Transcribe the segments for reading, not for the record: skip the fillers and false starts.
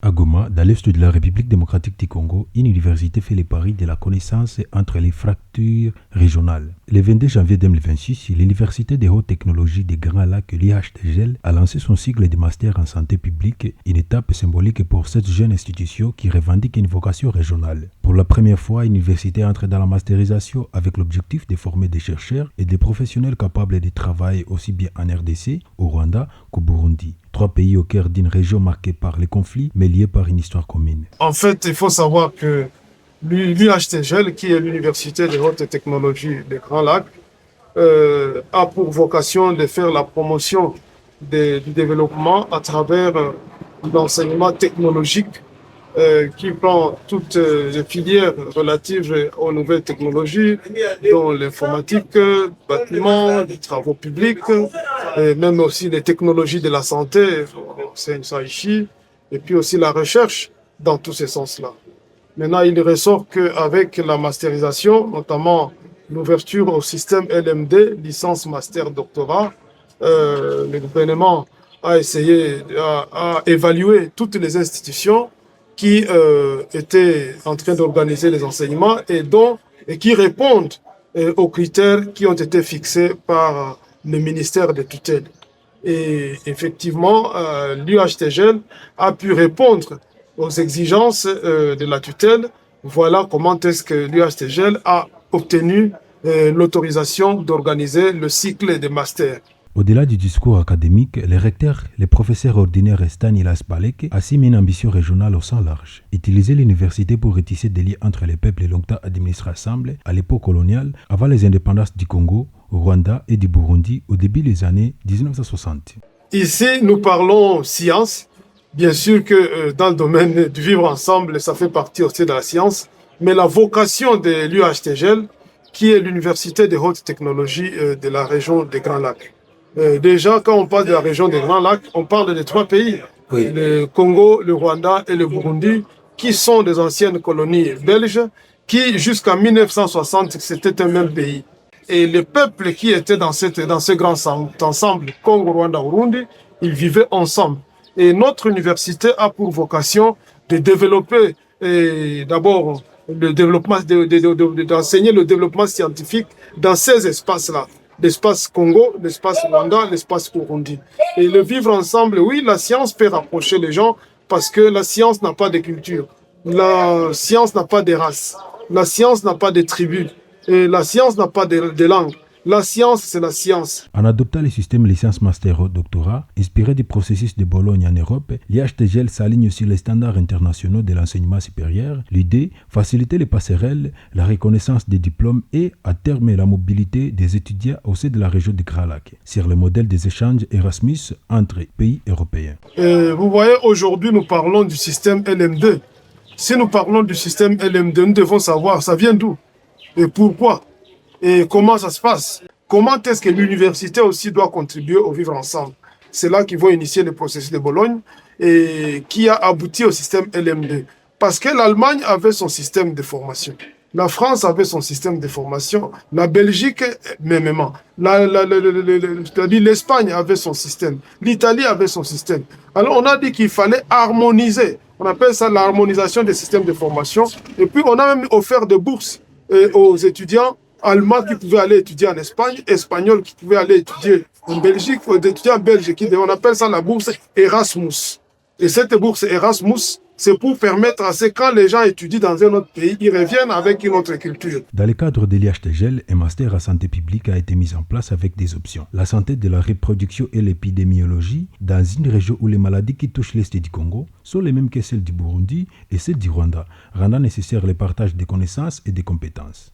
À Goma, dans l'est de la République démocratique du Congo, une université fait les paris de la connaissance entre les fractures régionales. Le 22 janvier 2026, l'Université des hautes technologies des Grands Lacs, l'IHTGL, a lancé son cycle de master en santé publique, une étape symbolique pour cette jeune institution qui revendique une vocation régionale. Pour la première fois, l'université entre dans la masterisation avec l'objectif de former des chercheurs et des professionnels capables de travailler aussi bien en RDC, au Rwanda qu'au Burundi. Trois pays au cœur d'une région marquée par les conflits, mais liée par une histoire commune. En fait, il faut savoir que l'UHTGL, qui est l'Université des hautes technologies des Grands Lacs, a pour vocation de faire la promotion du développement à travers l'enseignement technologique qui prend toutes les filières relatives aux nouvelles technologies, dont l'informatique, le bâtiment, les travaux publics, et même aussi les technologies de la santé, c'est ça ici, et puis aussi la recherche dans tous ces sens-là. Maintenant, il ressort qu'avec la masterisation, notamment l'ouverture au système LMD, licence, master, doctorat, le gouvernement a essayé, à évaluer toutes les institutions qui étaient en train d'organiser les enseignements et qui répondent aux critères qui ont été fixés par le ministère de tutelle. Et effectivement, l'UHTGL a pu répondre aux exigences de la tutelle. Voilà comment est-ce que l'UHTGL a obtenu l'autorisation d'organiser le cycle de master. Au-delà du discours académique, le recteur, le professeur ordinaire Stanislas Baleke assume une ambition régionale au sens large. Utiliser l'université pour retisser des liens entre les peuples longtemps administrés ensemble à l'époque coloniale, avant les indépendances du Congo, au Rwanda et du Burundi au début des années 1960. Ici, nous parlons science. Bien sûr que dans le domaine du vivre ensemble, ça fait partie aussi de la science. Mais la vocation de l'UHTGL, qui est l'Université des hautes technologies de la région des Grands Lacs. Déjà, quand on parle de la région des Grands Lacs, on parle de trois pays, oui. Le Congo, le Rwanda et le Burundi, qui sont des anciennes colonies belges, qui jusqu'en 1960, c'était un même pays. Et les peuples qui étaient dans ce grand ensemble, Congo, Rwanda, Burundi, ils vivaient ensemble. Et notre université a pour vocation de développer d'abord le développement, d'enseigner le développement scientifique dans ces espaces-là. L'espace Congo, l'espace Rwanda, l'espace Burundi. Et le vivre ensemble, oui, la science peut rapprocher les gens parce que la science n'a pas de culture. La science n'a pas de race. La science n'a pas de tribus. Et la science n'a pas de langue. La science, c'est la science. En adoptant le système licence master doctorat, inspiré du processus de Bologne en Europe, l'IHTGL s'aligne sur les standards internationaux de l'enseignement supérieur. L'idée, faciliter les passerelles, la reconnaissance des diplômes et, à terme, la mobilité des étudiants au sein de la région des Grands Lacs, sur le modèle des échanges Erasmus entre pays européens. Vous voyez, aujourd'hui, nous parlons du système LM2. Si nous parlons du système LM2, nous devons savoir ça vient d'où et pourquoi. Et comment ça se passe? Comment est-ce que l'université aussi doit contribuer au vivre ensemble? C'est là qu'ils vont initier le processus de Bologne et qui a abouti au système LM2. Parce que l'Allemagne avait son système de formation. La France avait son système de formation. La Belgique, mêmement. L'Espagne avait son système. L'Italie avait son système. Alors on a dit qu'il fallait harmoniser. On appelle ça l'harmonisation des systèmes de formation. Et puis on a même offert des bourses aux étudiants allemands qui pouvaient aller étudier en Espagne, espagnols qui pouvaient aller étudier en Belgique, des étudiants belges on appelle ça la bourse Erasmus. Et cette bourse Erasmus, c'est pour permettre à ce que quand les gens étudient dans un autre pays, ils reviennent avec une autre culture. Dans le cadre de l'IHTGL, un master en santé publique a été mis en place avec des options. La santé de la reproduction et l'épidémiologie dans une région où les maladies qui touchent l'Est du Congo sont les mêmes que celles du Burundi et celles du Rwanda, rendant nécessaire le partage des connaissances et des compétences.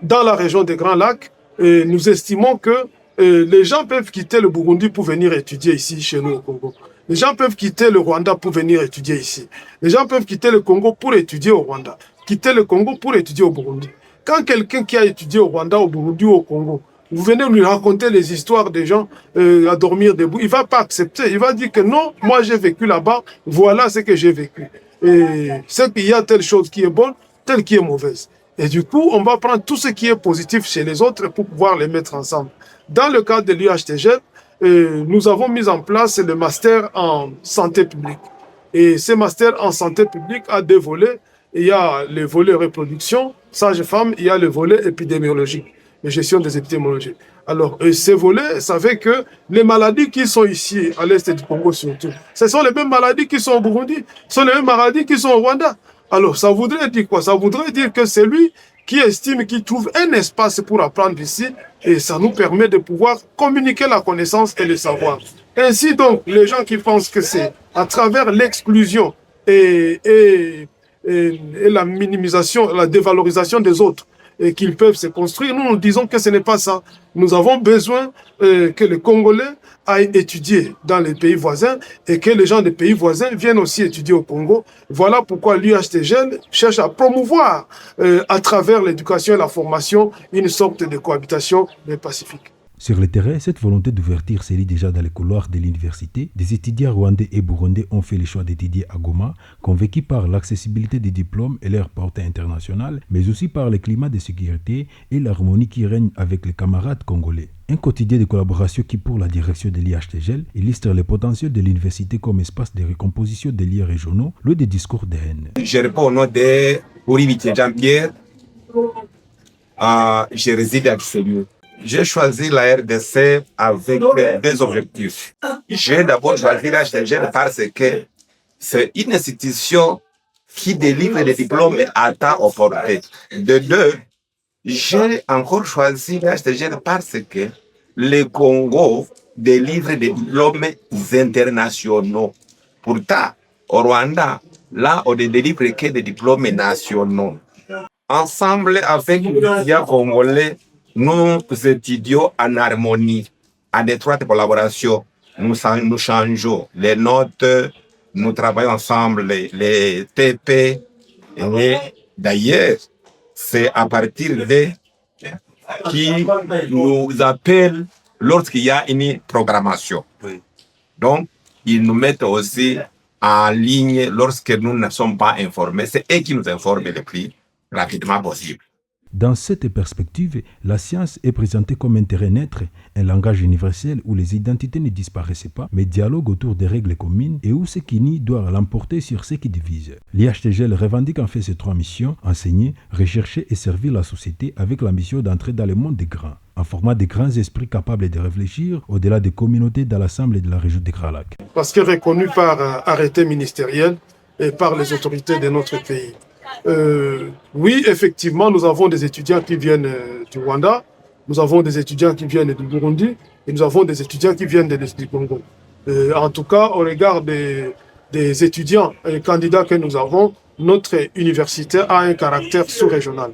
Dans la région des Grands Lacs, nous estimons que les gens peuvent quitter le Burundi pour venir étudier ici, chez nous au Congo. Les gens peuvent quitter le Rwanda pour venir étudier ici. Les gens peuvent quitter le Congo pour étudier au Rwanda. Quitter le Congo pour étudier au Burundi. Quand quelqu'un qui a étudié au Rwanda, au Burundi ou au Congo, vous venez lui raconter les histoires des gens à dormir debout, il ne va pas accepter. Il va dire que non, moi j'ai vécu là-bas, voilà ce que j'ai vécu. Et c'est qu'il y a telle chose qui est bonne, telle qui est mauvaise. Et du coup, on va prendre tout ce qui est positif chez les autres pour pouvoir les mettre ensemble. Dans le cadre de l'UHTGL, nous avons mis en place le master en santé publique. Et ce master en santé publique a deux volets. Il y a le volet reproduction, sage-femme, il y a le volet épidémiologique, la gestion des épidémiologies. Alors, ces volets, ça fait que les maladies qui sont ici, à l'est du Congo surtout, ce sont les mêmes maladies qui sont au Burundi, ce sont les mêmes maladies qui sont au Rwanda. Alors, ça voudrait dire quoi? Ça voudrait dire que c'est lui qui estime qu'il trouve un espace pour apprendre ici, et ça nous permet de pouvoir communiquer la connaissance et le savoir. Ainsi donc, les gens qui pensent que c'est à travers l'exclusion et la minimisation, la dévalorisation des autres, et qu'ils peuvent se construire, nous disons que ce n'est pas ça. Nous avons besoin que les Congolais aillent étudier dans les pays voisins et que les gens des pays voisins viennent aussi étudier au Congo. Voilà pourquoi l'UHTGL cherche à promouvoir à travers l'éducation et la formation une sorte de cohabitation pacifique. Sur le terrain, cette volonté d'ouverture se lit déjà dans les couloirs de l'université. Des étudiants rwandais et burundais ont fait le choix d'étudier à Goma, convaincus par l'accessibilité des diplômes et leur portée internationale, mais aussi par le climat de sécurité et l'harmonie qui règne avec les camarades congolais. Un quotidien de collaboration qui, pour la direction de l'IHTGL, illustre le potentiel de l'université comme espace de recomposition des liens régionaux, loin des discours de haine. Je réponds au nom de Olivier Jean-Pierre. Je réside à Kiselu. J'ai choisi la RDC avec deux objectifs. J'ai d'abord choisi la RDC parce que c'est une institution qui délivre des diplômes à temps opportun. De deux, j'ai encore choisi la RDC parce que le Congo délivre des diplômes internationaux. Pourtant, au Rwanda, là, on ne délivre que des diplômes nationaux. Ensemble avec les étudiants congolais, nous étudions en harmonie, en étroite collaboration. Nous changeons les notes, nous travaillons ensemble les TP. Et d'ailleurs, c'est à partir de qui nous appellent lorsqu'il y a une programmation. Donc, ils nous mettent aussi en ligne lorsque nous ne sommes pas informés. C'est eux qui nous informent le plus rapidement possible. Dans cette perspective, la science est présentée comme un terrain neutre, un langage universel où les identités ne disparaissent pas, mais dialoguent autour des règles communes et où ce qui nie doit l'emporter sur ce qui divise. L'IHTGL revendique en fait ces trois missions: enseigner, rechercher et servir la société avec l'ambition d'entrer dans le monde des grands, en formant des grands esprits capables de réfléchir au-delà des communautés dans l'Assemblée de la région des Grands Lacs. Parce que reconnu par arrêté ministériel et par les autorités de notre pays. Oui, effectivement, nous avons des étudiants qui viennent du Rwanda, nous avons des étudiants qui viennent du Burundi et nous avons des étudiants qui viennent du Congo. En tout cas, au regard des étudiants et candidats que nous avons, notre université a un caractère sous-régional.